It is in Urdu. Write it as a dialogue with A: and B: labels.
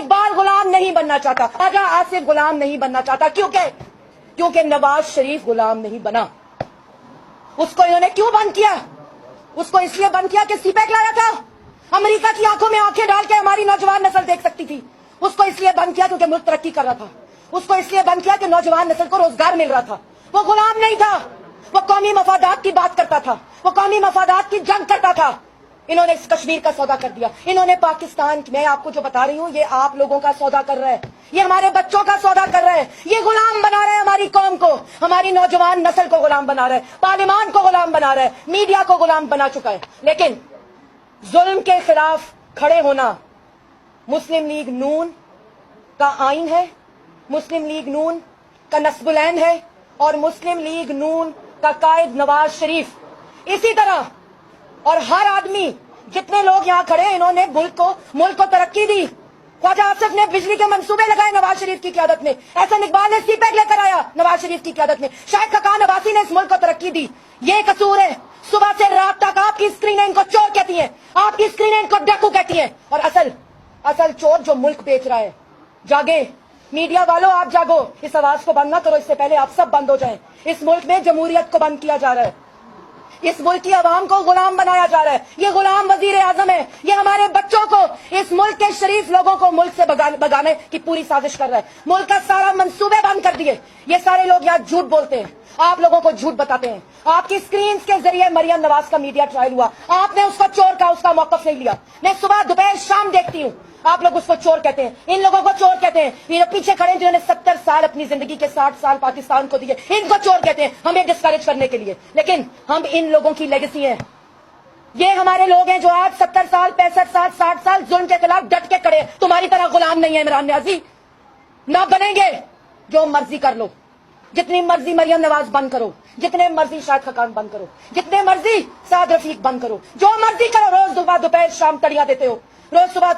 A: اقبال غلام نہیں بننا چاہتا, خواجہ آصف غلام نہیں بننا چاہتا. کیونکہ نواز شریف غلام نہیں بنا. اس کو انہوں نے کیوں بند کیا؟ اس کو اس لیے بند کیا کہ سی پیک لایا تھا. امریکہ کی آنکھوں میں آنکھیں ڈال کے ہماری نوجوان نسل دیکھ سکتی تھی. اس کو اس لیے بند کیا کیونکہ ملک ترقی کر رہا تھا. اس کو اس لیے بند کیا کہ نوجوان نسل کو روزگار مل رہا تھا. وہ غلام نہیں تھا, وہ قومی مفادات کی بات کرتا تھا, وہ قومی مفادات کی جنگ کرتا تھا. انہوں نے اس کشمیر کا سودا کر دیا. انہوں نے پاکستان, میں آپ کو جو بتا رہی ہوں یہ آپ لوگوں کا سودا کر رہا ہے, یہ ہمارے بچوں کا سودا کر رہا ہے. یہ غلام بنا رہے ہیں ہماری قوم کو, ہماری نوجوان نسل کو غلام بنا رہا ہے, پارلیمان کو غلام بنا رہا ہے, میڈیا کو غلام بنا چکا ہے. لیکن ظلم کے خلاف کھڑے ہونا مسلم لیگ نون کا آئین ہے, مسلم لیگ نون کا نصب العین ہے, اور مسلم لیگ نون کا قائد نواز شریف. اسی طرح اور ہر آدمی, جتنے لوگ یہاں کھڑے ہیں, انہوں نے ملک کو ترقی دی. خواجہ آصف نے بجلی کے منصوبے لگائے نواز شریف کی قیادت میں, احسن اقبال نے سی پیک لے کر آیا نواز شریف کی قیادت میں, شاہد خاقان عباسی نے اس ملک کو ترقی دی. یہ قصور ہے صبح سے رات تک آپ کی اسکرینیں ان کو چور کہتی ہیں, آپ کی اسکرینیں ان کو ڈاکو کہتی ہیں, اور اصل چور جو ملک بیچ رہا ہے. جاگے میڈیا والوں, آپ جاگو, اس آواز کو بند نہ کرو, اس سے پہلے آپ سب بند ہو جائیں. اس ملک میں جمہوریت کو بند کیا جا رہا ہے, اس ملک کی عوام کو غلام بنایا جا رہا ہے. یہ غلام وزیر اعظم ہے, یہ ہمارے بچوں کو, اس ملک کے شریف لوگوں کو ملک سے بگانے کی پوری سازش کر رہا ہے. ملک کا سارا منصوبے بند کر دیے. یہ سارے لوگ یہاں جھوٹ بولتے ہیں, آپ لوگوں کو جھوٹ بتاتے ہیں. آپ کی اسکرینز کے ذریعے مریم نواز کا میڈیا ٹرائل ہوا, آپ نے اس کو چور کہا, اس کا موقف نہیں لیا. میں صبح دوپہر شام دیکھتی ہوں, آپ لوگ اس کو چور کہتے ہیں, ان لوگوں کو چور کہتے ہیں. یہ پیچھے کھڑے ہیں جنہوں نے 70 سال اپنی زندگی کے 60 سال پاکستان کو دیے, ان کو چور کہتے ہیں ہمیں ڈسکریج کرنے کے لیے. لیکن ہم ان لوگوں کی لیگیسی ہیں. یہ ہمارے لوگ ہیں جو آج 70 سال 65 سال 60 سال ظلم کے خلاف ڈٹ کے کھڑے. تمہاری طرح غلام نہیں ہے عمران نیازی, نہ بنیں گے. جو مرضی کر لو, جتنی مرضی مریم نواز بند کرو, جتنے مرضی شاہد خاقان بند کرو, جتنے مرضی سعد رفیق بند کرو, جو مرضی کرو. روز صبح دوپہر شام تڑیاں دیتے ہو, روز صبح